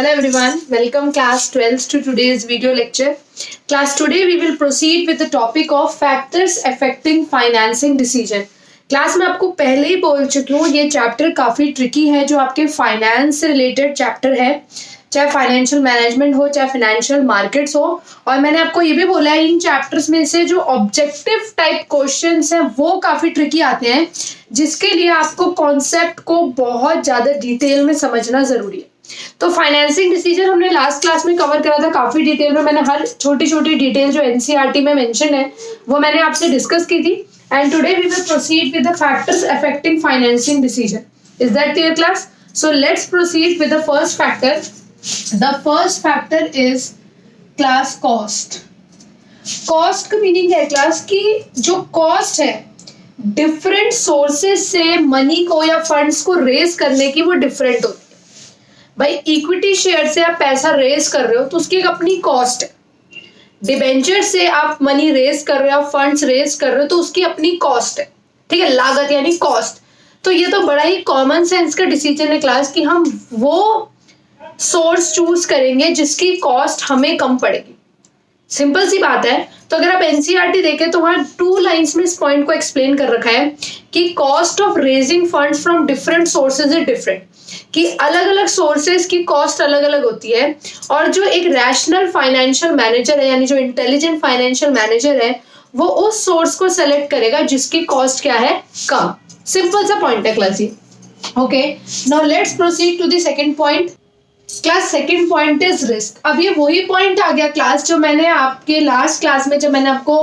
Hello everyone, welcome class 12th to today's video lecture. Class today we will proceed with the topic of factors affecting financing decision. Class में आपको पहले ही बोल चुकी हूँ ये chapter काफ़ी ट्रिकी है जो आपके फाइनेंस से रिलेटेड चैप्टर है, चाहे फाइनेंशियल मैनेजमेंट हो चाहे फाइनेंशियल मार्केट्स हो। और मैंने आपको ये भी बोला है इन चैप्टर्स में से जो ऑब्जेक्टिव टाइप क्वेश्चंस हैं वो काफ़ी ट्रिकी आते हैं, जिसके लिए आपको कॉन्सेप्ट को बहुत ज़्यादा डिटेल में समझना ज़रूरी है। तो फाइनेंसिंग डिसीजन हमने लास्ट क्लास में कवर करा था काफी डिटेल में। मैंने हर छोटी छोटी डिटेल जो एनसीईआरटी में मेंशन है वो मैंने आपसे डिस्कस की थी। And today we will proceed with the factors affecting financing decision. Is that clear class? So let's proceed with the first factor. The first factor is class cost. Cost का meaning है class की जो cost है different sources से money को या funds को raise करने की वो डिफरेंट होती है। भाई इक्विटी शेयर से आप पैसा रेज कर रहे हो तो उसकी एक अपनी कॉस्ट है। डिबेंचर से आप मनी रेज कर रहे हो, फंड्स रेज कर रहे हो तो उसकी अपनी कॉस्ट है। ठीक है, लागत यानी कॉस्ट। तो ये तो बड़ा ही कॉमन सेंस का डिसीजन है क्लास कि हम वो सोर्स चूज करेंगे जिसकी कॉस्ट हमें कम पड़ेगी। सिंपल सी बात है। तो अगर आप एनसीईआरटी देखें तो वहां 2 लाइंस में इस पॉइंट को एक्सप्लेन कर रखा है कि cost of raising funds from different sources is different, कि अलग अलग सोर्सेज की कॉस्ट अलग अलग होती है। और जो एक रैशनल फाइनेंशियल मैनेजर है यानी जो इंटेलिजेंट फाइनेंशियल मैनेजर है वो उस सोर्स को सेलेक्ट करेगा जिसकी कॉस्ट क्या है, कम। सिंपल सा पॉइंट है क्लास ये। Okay, now let's proceed to the second point. Class second point is risk. अब ये वही पॉइंट आ गया क्लास जो मैंने आपके लास्ट क्लास में जब मैंने आपको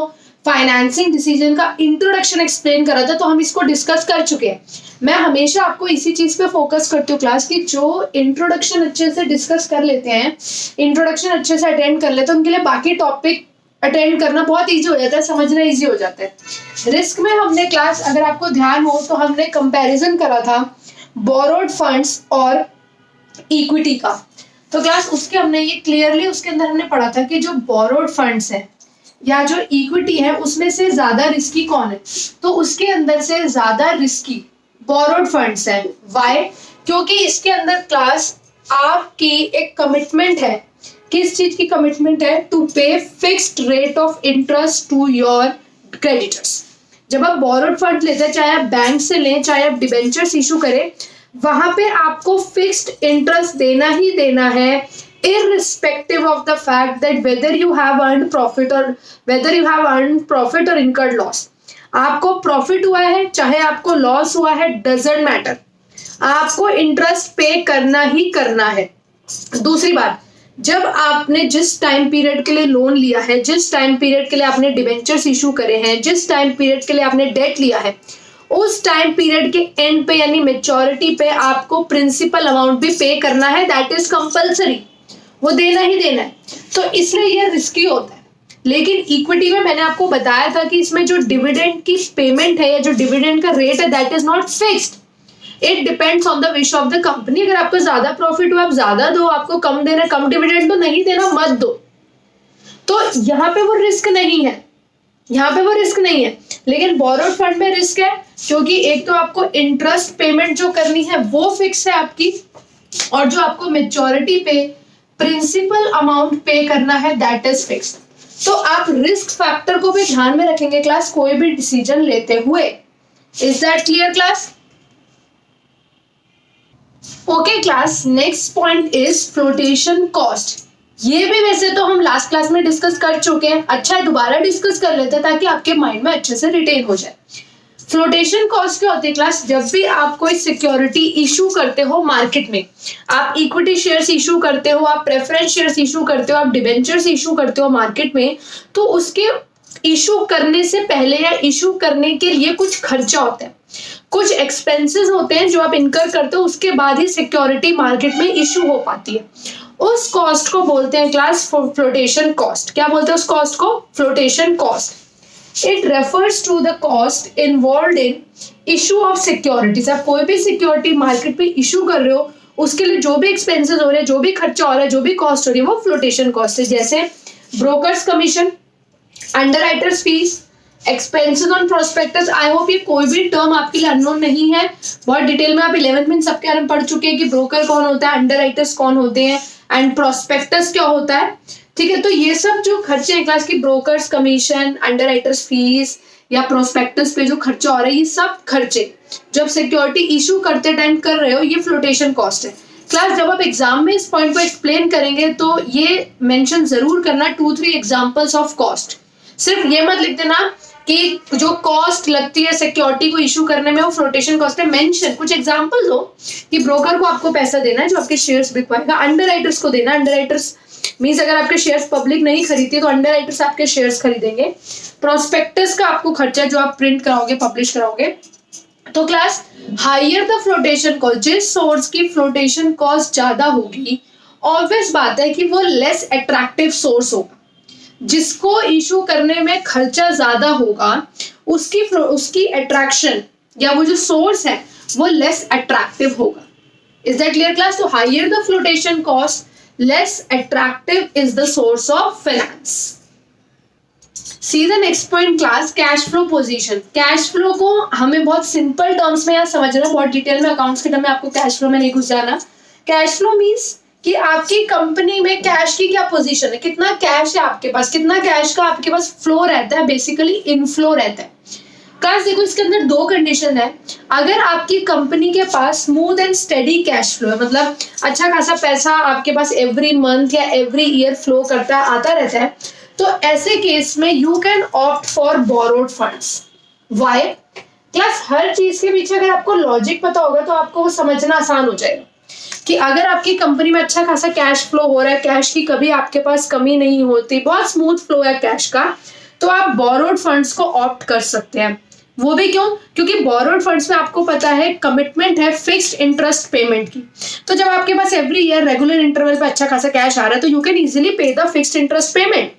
फाइनेंसिंग डिसीजन का इंट्रोडक्शन एक्सप्लेन करा था तो हम इसको डिस्कस कर चुके हैं। मैं हमेशा आपको इसी चीज पे फोकस करती हूँ क्लास की जो इंट्रोडक्शन अच्छे से डिस्कस कर लेते हैं, इंट्रोडक्शन अच्छे से अटेंड कर लेते हैं, उनके लिए बाकी टॉपिक अटेंड करना बहुत ईजी हो जाता है, समझना ईजी हो जाता है। रिस्क में हमने क्लास अगर आपको ध्यान हो तो हमने कंपेरिजन करा था बोरोड फंड्स और इक्विटी का। तो क्लास उसके हमने ये क्लियरली उसके अंदर हमने पढ़ा था कि जो बोरोड फंड्स है या जो इक्विटी है उसमें से ज्यादा रिस्की कौन है, तो उसके अंदर से ज्यादा रिस्की बोरोड फंड्स है। व्हाई? क्योंकि इसके अंदर क्लास आपकी एक कमिटमेंट है। किस चीज की कमिटमेंट है? To pay fixed rate of interest to your creditors. जब आप बोरोड फंड लेते हैं, चाहे आप बैंक से लें चाहे आप डिबेंचर्स इशू करें, वहां पे आपको फिक्स्ड इंटरेस्ट देना ही देना है irrespective of the fact that whether you have earned profit or incurred loss। आपको प्रॉफिट हुआ है चाहे आपको लॉस हुआ है, डजंट मैटर, आपको इंटरेस्ट पे करना ही करना है। दूसरी बात, जब आपने जिस टाइम पीरियड के लिए लोन लिया है, जिस टाइम पीरियड के लिए आपने डिबेंचर्स इशू करे हैं, जिस टाइम पीरियड के लिए आपने डेट लिया है, उस टाइम पीरियड के एंड पे यानी मेच्योरिटी पे आपको प्रिंसिपल अमाउंट भी पे करना है। दैट इज कंपल्सरी, वो देना ही देना है। तो इसलिए ये रिस्की होता है। लेकिन इक्विटी में मैंने आपको बताया था कि इसमें जो डिविडेंड की पेमेंट है या जो डिविडेंड का रेट है that is not fixed, it depends on the wish of the company. अगर आपको ज्यादा प्रॉफिट हुआ आप ज्यादा दो, आपको कम देना कम डिविडेंड तो नहीं देना मत दो। तो यहाँ पे वो रिस्क नहीं है, यहाँ पे वो रिस्क नहीं है। लेकिन बोरोड फंड में रिस्क है क्योंकि एक तो आपको इंटरेस्ट पेमेंट जो करनी है वो फिक्स है आपकी, और जो आपको मेच्योरिटी पे प्रिंसिपल अमाउंट पे करना है दैट इज फिक्स्ड। तो आप रिस्क फैक्टर को भी ध्यान में रखेंगे क्लास कोई भी डिसीजन लेते हुए। Is that clear class? Okay class, next point is flotation cost. ये भी वैसे तो हम लास्ट क्लास में डिस्कस कर चुके हैं, अच्छा है दोबारा डिस्कस कर लेते हैं ताकि आपके माइंड में अच्छे से रिटेन हो जाए। फ्लोटेशन कॉस्ट क्या होती है क्लास? जब भी आप कोई सिक्योरिटी इशू करते हो मार्केट में, आप इक्विटी शेयर्स इशू करते हो, आप प्रेफरेंस शेयर्स इशू करते हो, आप डिबेंचर्स इशू करते हो मार्केट में, तो उसके इशू करने से पहले या इशू करने के लिए कुछ खर्चा होता है, कुछ एक्सपेंसेस होते हैं जो आप इनकर करते हो, उसके बाद ही सिक्योरिटी मार्केट में इशू हो पाती है। उस कॉस्ट को बोलते हैं क्लास फ्लोटेशन कॉस्ट। क्या बोलते हैं उस कॉस्ट को? Flotation cost. It refers to the cost involved in issue of securities। आप कोई भी सिक्योरिटी मार्केट पे इशू कर रहे हो उसके लिए जो भी एक्सपेंसेस हो रहे हैं, जो भी खर्चा हो रहा है, जो भी कॉस्ट हो रही है वो फ्लोटेशन कॉस्ट है। जैसे brokers commission, underwriters fees, expenses on prospectus. I hope ये कोई भी टर्म आपके लिए अननोन नहीं है, बहुत डिटेल में आप 11th में सबके बारे में पढ़ चुके हैं कि ब्रोकर कौन होता है, अंडरराइटर्स कौन होते हैं, एंड प्रोस्पेक्टस क्या होता है, ठीक है। तो ये सब जो खर्चे हैं क्लास की, ब्रोकर्स कमीशन, अंडरराइटर्स फीस या प्रोस्पेक्टस पे जो खर्चा हो रहा है, ये सब खर्चे जब सिक्योरिटी इशू करते टाइम कर रहे हो, ये फ्लोटेशन कॉस्ट है। क्लास जब आप एग्जाम में इस पॉइंट को एक्सप्लेन करेंगे तो ये मेंशन जरूर करना 2-3 एग्जांपल्स ऑफ कॉस्ट। सिर्फ ये मत लिख देना कि जो कॉस्ट लगती है सिक्योरिटी को इशू करने में वो फ्लोटेशन कॉस्ट है, मेंशन कुछ एग्जांपल दो कि ब्रोकर को आपको पैसा देना है जो आपके शेयर्स बिकवाएगा, अंडरराइटर्स को देना, अंडरराइटर्स मींस अगर आपके शेयर्स पब्लिक नहीं खरीदती तो अंडरराइटर्स आपके शेयर्स खरीदेंगे, प्रोस्पेक्टस का आपको खर्चा जो आप प्रिंट कराओगे, पब्लिश कराओगे। तो class higher the flotation cost, जिस सोर्स की फ्लोटेशन कॉस्ट ज्यादा होगी, ऑब्वियस बात है कि वो लेस अट्रैक्टिव सोर्स होगा। जिसको इशू करने में खर्चा ज्यादा होगा उसकी अट्रैक्शन या वो जो सोर्स है वो लेस अट्रैक्टिव होगा। Is that clear class? तो higher the flotation cost, less attractive is the source of finance. See the next point class, cash flow position. Cash flow को हमें बहुत सिंपल टर्म्स में यहाँ समझना, बहुत डिटेल में अकाउंट्स के टर्म में आपको कैश फ्लो में नहीं घुस जाना। कैश फ्लो मीन्स कि आपकी कंपनी में कैश की क्या पोजीशन है, कितना कैश है आपके पास, कितना कैश का आपके पास फ्लो रहता है, बेसिकली इनफ्लो रहता है। क्लास देखो इसके अंदर दो कंडीशन है। अगर आपकी कंपनी के पास smooth and steady cash flow है, मतलब अच्छा खासा पैसा आपके पास एवरी मंथ या एवरी ईयर फ्लो करता आता रहता है, तो ऐसे केस में you can opt for borrowed funds. Why? Class हर चीज के पीछे अगर आपको लॉजिक पता होगा तो आपको वो समझना आसान हो जाएगा कि अगर आपकी कंपनी में अच्छा खासा कैश फ्लो हो रहा है, कैश की कभी आपके पास कमी नहीं होती, बहुत स्मूथ फ्लो है कैश का, तो आप बोरोड फंड्स को ऑप्ट कर सकते हैं। वो भी क्यों? क्योंकि बोरोड फंड्स में आपको पता है कमिटमेंट है फिक्स्ड इंटरेस्ट पेमेंट की। तो जब आपके पास एवरी ईयर रेगुलर इंटरवल पे अच्छा खासा कैश आ रहा है तो यू कैन इजीली पे द फिक्स्ड इंटरेस्ट पेमेंट।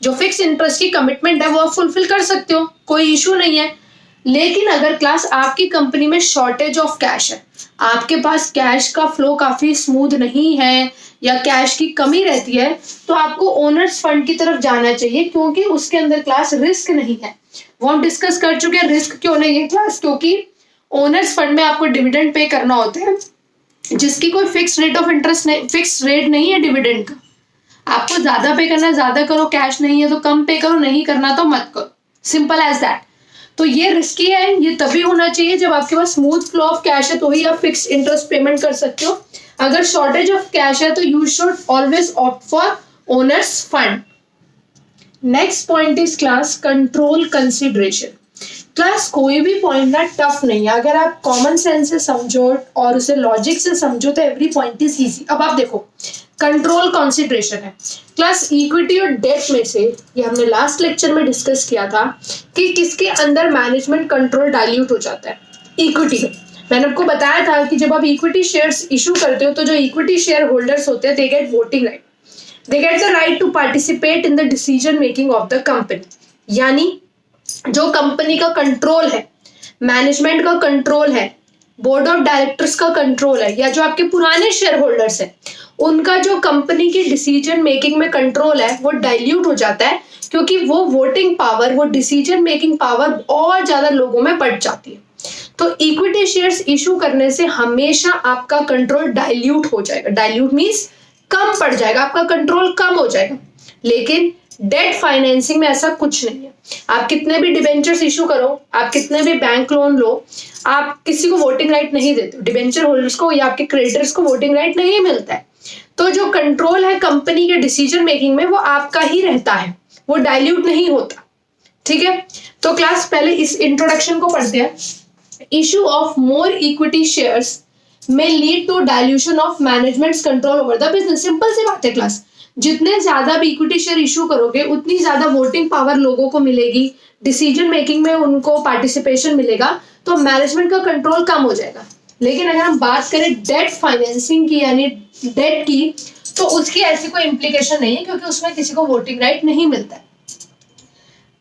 जो फिक्स्ड इंटरेस्ट की कमिटमेंट है वो आप फुलफिल कर सकते हो, कोई इशू नहीं है। लेकिन अगर क्लास आपकी कंपनी में शॉर्टेज ऑफ कैश है, आपके पास कैश का फ्लो काफी स्मूथ नहीं है या कैश की कमी रहती है, तो आपको ओनर्स फंड की तरफ जाना चाहिए, क्योंकि उसके अंदर क्लास रिस्क नहीं है। वो हम डिस्कस कर चुके हैं रिस्क क्यों नहीं है क्लास, क्योंकि ओनर्स फंड में आपको डिविडेंड पे करना होता है जिसकी कोई फिक्स रेट ऑफ इंटरेस्ट नहीं, फिक्स रेट नहीं है डिविडेंड का। आपको ज्यादा पे करना है ज्यादा करो, कैश नहीं है तो कम पे करो, नहीं करना तो मत करो, सिंपल एज दैट। तो ये रिस्की है, ये तभी होना चाहिए जब आपके पास स्मूथ फ्लो ऑफ कैश है, तो ही आप फिक्स इंटरेस्ट पेमेंट कर सकते हो। अगर शॉर्टेज ऑफ कैश है तो you should always opt for owner's fund. Next point is class control consideration. Class कोई भी पॉइंट ना टफ नहीं है, अगर आप कॉमन सेंस से समझो और उसे लॉजिक से समझो तो एवरी पॉइंट इज इजी। अब आप देखो कंट्रोल कंसिडरेशन है क्लास, इक्विटी और डेट में से, ये हमने लास्ट लेक्चर में डिस्कस किया था कि किसके अंदर मैनेजमेंट कंट्रोल डाइल्यूट हो जाता है। इक्विटी में मैंने आपको बताया था कि जब आप इक्विटी शेयर्स इशू करते हो तो जो इक्विटी शेयर होल्डर्स होते हैं they get voting right, they get the right to participate in the decision making of the company. यानी जो कंपनी का कंट्रोल है, मैनेजमेंट का कंट्रोल है, बोर्ड ऑफ डायरेक्टर्स का कंट्रोल है, या जो आपके पुराने शेयर होल्डर्स हैं उनका जो कंपनी की डिसीजन मेकिंग में कंट्रोल है वो डाइल्यूट हो जाता है, क्योंकि वो वोटिंग पावर, वो डिसीजन मेकिंग पावर और ज्यादा लोगों में बढ़ जाती है। तो इक्विटी शेयर्स इशू करने से हमेशा आपका कंट्रोल डाइल्यूट हो जाएगा। डाइल्यूट मींस कम पड़ जाएगा, आपका कंट्रोल कम हो जाएगा। लेकिन डेट फाइनेंसिंग में ऐसा कुछ नहीं है। आप कितने भी डिबेंचर्स इशू करो, आप कितने भी बैंक लोन लो, आप किसी को वोटिंग राइट नहीं देते हो, डिबेंचर होल्डर्स को या आपके क्रेडिटर्स को वोटिंग राइट नहीं मिलता है। तो जो कंट्रोल है कंपनी के डिसीजन मेकिंग में वो आपका ही रहता है, वो डाइल्यूट नहीं होता। ठीक है, तो क्लास पहले इस इंट्रोडक्शन को पढ़ते हैं। Issue of more equity shares may lead to dilution of management's control over the business. Simple सी बात है क्लास, जितने ज्यादा भी इक्विटी शेयर इशू करोगे उतनी ज्यादा वोटिंग पावर लोगों को मिलेगी, डिसीजन मेकिंग में उनको पार्टिसिपेशन मिलेगा, तो मैनेजमेंट का कंट्रोल कम हो जाएगा। लेकिन अगर हम बात करें डेट फाइनेंसिंग की यानी डेट की, तो उसकी ऐसी कोई इम्प्लीकेशन नहीं है, क्योंकि उसमें किसी को वोटिंग राइट नहीं मिलता है।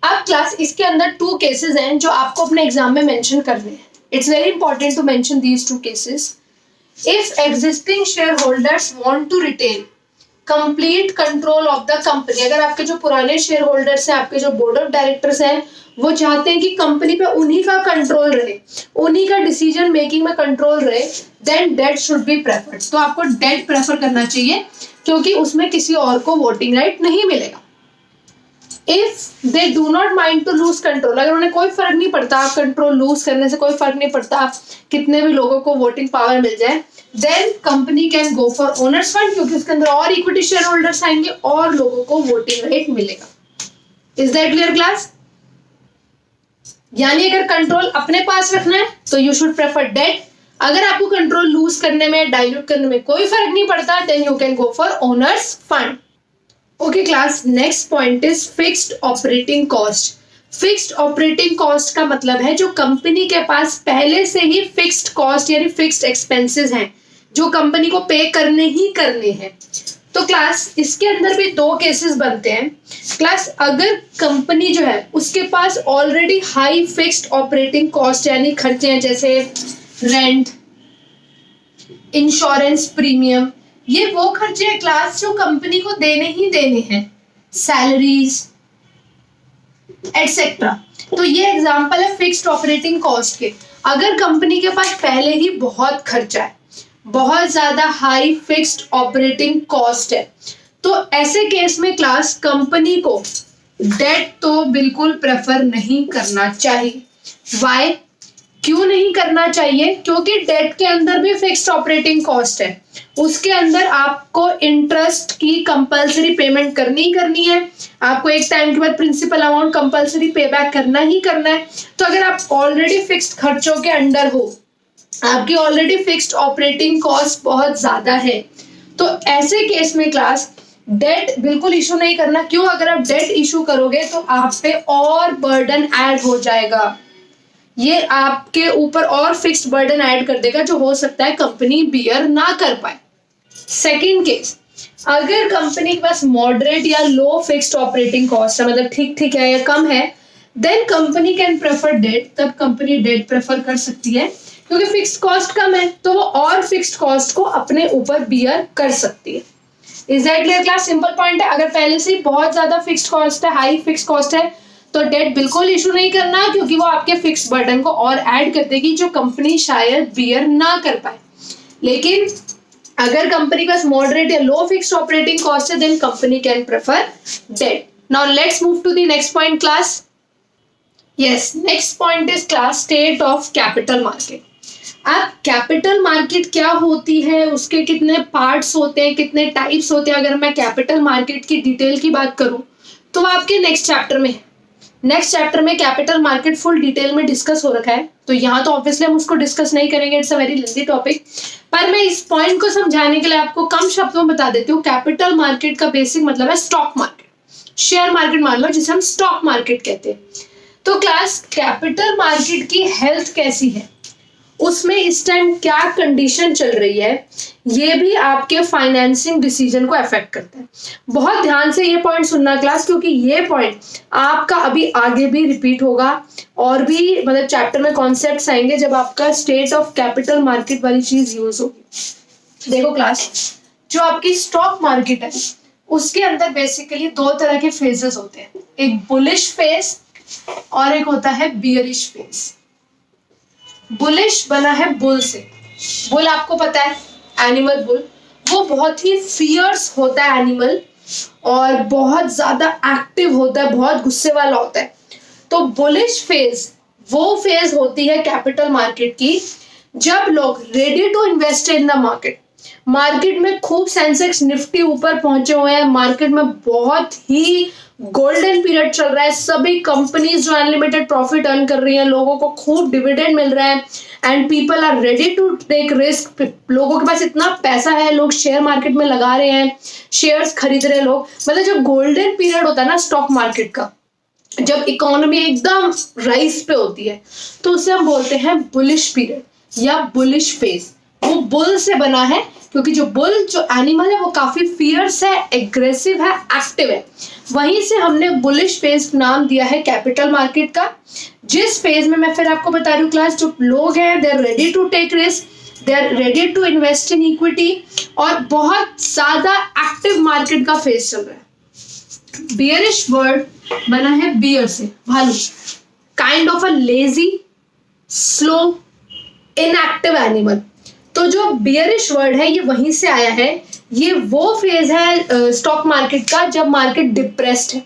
अब क्लास इसके अंदर 2 केसेस हैं जो आपको अपने एग्जाम में मेंशन करने हैं। It's very important to mention these 2 cases. If existing share holders want to retain complete control of the company. अगर आपके जो पुराने शेयर होल्डर्स हैं, आपके जो बोर्ड ऑफ डायरेक्टर्स हैं, वो चाहते हैं कि कंपनी पे उन्हीं का कंट्रोल रहे, उन्हीं का डिसीजन मेकिंग में कंट्रोल रहे, then debt should be preferred. तो आपको डेट प्रेफर करना चाहिए क्योंकि उसमें किसी और को वोटिंग राइट नहीं मिलेगा। If they do not mind to lose control, अगर उन्हें कोई फर्क नहीं पड़ता, कंट्रोल लूज करने से कोई फर्क नहीं पड़ता, कितने भी लोगों को वोटिंग पावर मिल जाए, then company can go for owners fund, क्योंकि उसके अंदर और इक्विटी शेयर होल्डर्स आएंगे और लोगों को वोटिंग राइट मिलेगा। Is that clear class? यानी अगर कंट्रोल अपने पास रखना है तो यू शुड प्रेफर डेट। अगर आपको कंट्रोल लूज करने में, डाइल्यूट करने में कोई फर्क नहीं पड़ता, then you can go for owners fund. Okay class, next point is fixed operating cost. Fixed operating cost का मतलब है जो कंपनी के पास पहले से ही फिक्स्ड कॉस्ट यानी फिक्स्ड एक्सपेंसेस हैं, जो कंपनी को पे करने ही करने हैं। तो क्लास इसके अंदर भी दो केसेस बनते हैं। क्लास अगर कंपनी जो है उसके पास already high fixed operating cost यानी खर्चे हैं, जैसे रेंट, इंश्योरेंस प्रीमियम, ये वो खर्चे हैं क्लास जो कंपनी को देने ही देने हैं, सैलरीज एटसेट्रा। तो ये एग्जांपल है फिक्स्ड ऑपरेटिंग कॉस्ट के। अगर कंपनी के पास पहले ही बहुत खर्चा है, बहुत ज्यादा हाई फिक्स्ड ऑपरेटिंग कॉस्ट है, तो ऐसे केस में क्लास कंपनी को डेट तो बिल्कुल प्रेफर नहीं करना चाहिए। वाई? क्यों नहीं करना चाहिए? क्योंकि डेट के अंदर भी फिक्स्ड ऑपरेटिंग कॉस्ट है, उसके अंदर आपको इंटरेस्ट की कंपलसरी पेमेंट करनी ही करनी है, आपको एक टाइम के बाद प्रिंसिपल अमाउंट कंपलसरी पे बैक करना ही करना है। तो अगर आप ऑलरेडी फिक्स्ड खर्चों के अंडर हो, आपकी ऑलरेडी फिक्स्ड ऑपरेटिंग कॉस्ट बहुत ज्यादा है, तो ऐसे केस में क्लास डेट बिल्कुल इशू नहीं करना। क्यों? अगर आप डेट इशू करोगे तो आप पे और बर्डन ऐड हो जाएगा, ये आपके ऊपर और फिक्स्ड बर्डन ऐड कर देगा जो हो सकता है कंपनी बियर ना कर पाए। सेकंड केस, अगर कंपनी के पास मॉडरेट या लो फिक्स्ड ऑपरेटिंग कॉस्ट है, मतलब ठीक ठीक है या कम है, then company can prefer debt. तब कंपनी डेट प्रेफर कर सकती है क्योंकि फिक्स्ड कॉस्ट कम है, तो वो और फिक्स्ड कॉस्ट को अपने ऊपर बियर कर सकती है। Is that clear class? Simple point है। अगर पहले से बहुत ज्यादा फिक्स्ड कॉस्ट है, हाई फिक्स्ड कॉस्ट है, तो डेट बिल्कुल इशू नहीं करना, क्योंकि वो आपके फिक्स्ड बर्डन को और ऐड कर देगी जो कंपनी शायद बियर ना कर पाए। लेकिन अगर कंपनी के पास मॉडरेट या लो फिक्स्ड ऑपरेटिंग कॉस्ट है, then company can prefer debt. Now let's move to the next point class. Yes, next point is class state of capital market. अब कैपिटल मार्केट क्या होती है, उसके कितने पार्ट्स होते हैं, कितने टाइप्स होते हैं, अगर मैं कैपिटल मार्केट की डिटेल की बात करूं तो आपके नेक्स्ट चैप्टर में है। नेक्स्ट चैप्टर में कैपिटल मार्केट फुल डिटेल में डिस्कस हो रखा है, तो यहाँ तो ऑब्वियसली हम उसको डिस्कस नहीं करेंगे, it's a very lengthy topic. पर मैं इस पॉइंट को समझाने के लिए आपको कम शब्दों में बता देती हूँ। कैपिटल मार्केट का बेसिक मतलब है स्टॉक मार्केट, शेयर मार्केट मान लो, जिसे हम स्टॉक मार्केट कहते हैं। तो क्लास कैपिटल मार्केट की हेल्थ कैसी है, उसमें इस टाइम क्या कंडीशन चल रही है, ये भी आपके फाइनेंसिंग डिसीजन को अफेक्ट करता है। बहुत ध्यान से ये पॉइंट सुनना क्लास, क्योंकि ये पॉइंट आपका अभी आगे भी रिपीट होगा और भी मतलब चैप्टर में कॉन्सेप्ट्स आएंगे जब आपका स्टेट ऑफ कैपिटल मार्केट वाली चीज यूज होगी। देखो क्लास, जो आपकी स्टॉक मार्केट है उसके अंदर बेसिकली दो तरह के फेजेस होते हैं, एक बुलिश फेज और एक होता है बियरिश फेज। बुलिश बना है बुल से। बुल आपको पता है एनिमल बुल, वो बहुत ही फियर्स होता है एनिमल और बहुत ज्यादा एक्टिव होता है, बहुत गुस्से वाला होता है। तो बुलिश फेज वो फेज होती है कैपिटल मार्केट की जब लोग ready to invest in the market, market में खूब सेंसेक्स निफ्टी ऊपर पहुंचे हुए हैं, मार्केट में बहुत ही गोल्डन पीरियड चल रहा है, सभी कंपनीज जो अनलिमिटेड प्रॉफिट अर्न कर रही हैं, लोगों को खूब डिविडेंड मिल रहा है and people are ready to take risk. लोगों के पास इतना पैसा है, लोग शेयर मार्केट में लगा रहे हैं, शेयर्स खरीद रहे हैं लोग। मतलब जो गोल्डन पीरियड होता है ना स्टॉक मार्केट का, जब इकोनॉमी एकदम राइज पे होती है, तो उसे हम बोलते हैं बुलिश पीरियड या बुलिश फेज। वो बुल से बना है क्योंकि जो बुल जो एनिमल है वो काफी फियर्स है, एग्रेसिव है, एक्टिव है। वहीं से हमने बुलिश फेज नाम दिया है कैपिटल मार्केट का, जिस फेज में मैं फिर आपको बता रही हूँ क्लास, जो लोग हैं they are ready to take risk, they are ready to invest in equity, और बहुत ज्यादा एक्टिव मार्केट का फेज चल रहा है। बियरिश वर्ड बना है बियर से, भालू, kind of a lazy, slow, inactive animal. तो जो बियरिश वर्ड है ये वहीं से आया है। ये वो फेज है स्टॉक मार्केट का जब मार्केट डिप्रेस्ड है,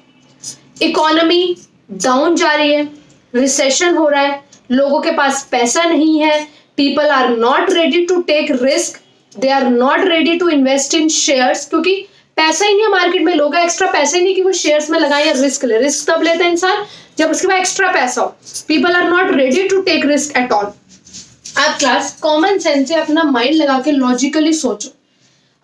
इकोनॉमी डाउन जा रही है, रिसेशन हो रहा है, लोगों के पास पैसा नहीं है, people are not ready to take risk, they are not ready to invest in shares, क्योंकि पैसा ही नहीं है मार्केट में, लोगों का एक्स्ट्रा पैसा ही नहीं कि वो शेयर्स में लगाए या रिस्क ले। रिस्क तब लेता है इंसान जब उसके पास एक्स्ट्रा पैसा हो। People are not ready to take risk at all. आप क्लास कॉमन सेंस से अपना माइंड लगा के लॉजिकली सोचो,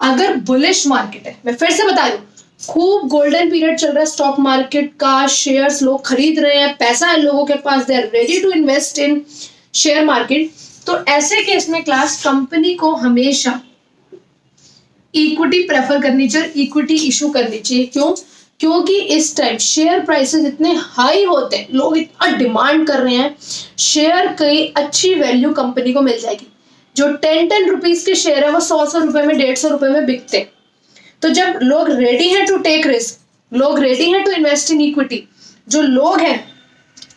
अगर बुलिश मार्केट है, मैं फिर से बता दूं, खूब गोल्डन पीरियड चल रहा है स्टॉक मार्केट का, शेयर्स लोग खरीद रहे हैं, पैसा है लोगों के पास, they are ready to invest in share market, तो ऐसे केस में क्लास कंपनी को हमेशा इक्विटी प्रेफर करनी चाहिए, इक्विटी इशू करनी चाहिए। क्यों? क्योंकि इस टाइम शेयर प्राइसेस इतने हाई होते हैं, लोग इतना डिमांड कर रहे हैं, शेयर की अच्छी वैल्यू कंपनी को मिल जाएगी। जो 10 रुपीज के शेयर है वो 100 रुपए में, 150 रुपए में बिकते। तो जब लोग रेडी हैं टू टेक रिस्क, लोग रेडी हैं टू इन्वेस्ट इन इक्विटी, जो लोग हैं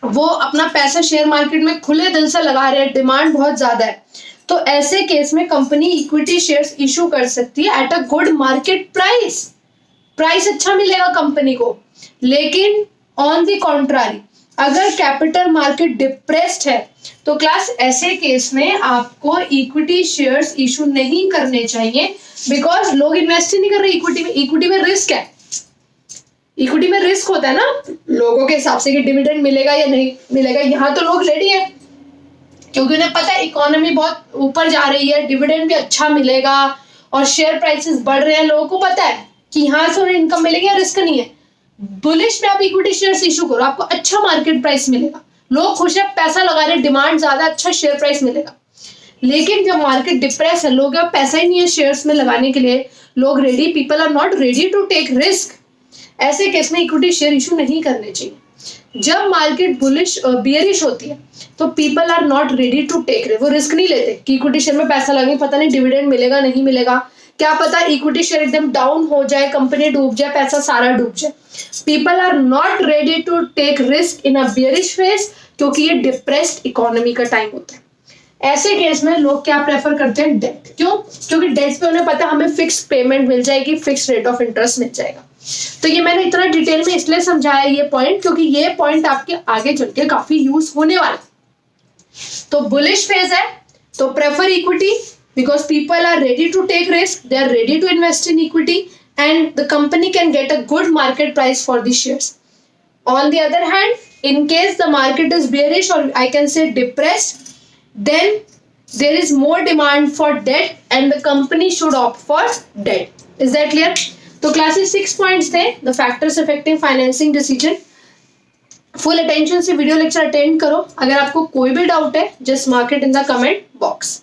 वो अपना पैसा शेयर मार्केट में खुले दिल से लगा रहे हैं, डिमांड बहुत ज्यादा है, तो ऐसे केस में कंपनी इक्विटी शेयर्स इशू कर सकती है at a good market price. Price अच्छा मिलेगा कंपनी को। लेकिन ऑन द कॉन्ट्रारी, अगर कैपिटल मार्केट डिप्रेस्ड है तो क्लास ऐसे केस में आपको इक्विटी शेयर्स इशू नहीं करने चाहिए, बिकॉज लोग इन्वेस्ट ही नहीं कर रहे इक्विटी में। इक्विटी में रिस्क है, इक्विटी में रिस्क होता है ना लोगों के हिसाब से कि डिविडेंड मिलेगा या नहीं मिलेगा। यहाँ तो लोग रेडी है क्योंकि उन्हें पता है इकोनॉमी बहुत ऊपर जा रही है, डिविडेंड भी अच्छा मिलेगा और शेयर प्राइसेस बढ़ रहे हैं, लोगों को पता है कि यहाँ से उन्हें इनकम मिलेगी, रिस्क नहीं है। बुलिश में आप इक्विटी शेयर्स इशू करो, आपको अच्छा मार्केट प्राइस मिलेगा, लोग खुश है, पैसा लगा रहे, डिमांड ज्यादा, अच्छा शेयर प्राइस मिलेगा। लेकिन जब मार्केट डिप्रेस है, लोग अब पैसा ही नहीं है शेयर्स में लगाने के लिए, लोग ready, people are not ready to take risk, ऐसे केस में इक्विटी शेयर इशू नहीं करने चाहिए। जब मार्केट बुलिश बियरिश होती है तो people are not ready to take risk, वो रिस्क नहीं लेते कि इक्विटी शेयर में पैसा लगेगा, पता नहीं डिविडेंड मिलेगा नहीं मिलेगा, क्या पता इक्विटी शेयर एकदम डाउन हो जाए, कंपनी डूब जाए, पैसा सारा डूब जाए। People are not ready to take risk in a bearish phase, क्योंकि ये डिप्रेस्ड इकोनॉमी का टाइम होता है। ऐसे केस में लोग क्या प्रेफर करते हैं? डेट। क्यों? क्योंकि डेट पे उन्हें पता है हमें फिक्स पेमेंट मिल जाएगी, फिक्स रेट ऑफ इंटरेस्ट मिल जाएगा। तो ये मैंने इतना डिटेल में इसलिए समझाया ये पॉइंट, क्योंकि ये पॉइंट आपके आगे चल के काफी यूज होने वाला। तो बुलिश फेज है तो prefer equity because people are ready to take risk, they are ready to invest in equity, and the company can get a good market price for the shares. On the other hand, in case the market is bearish or I can say depressed, then there is more demand for debt and the company should opt for debt. Is that clear? तो classes 6 points थे, the factors affecting financing decision. Full attention से video lecture attend करो। अगर आपको कोई भी doubt है, just mark it in the comment box.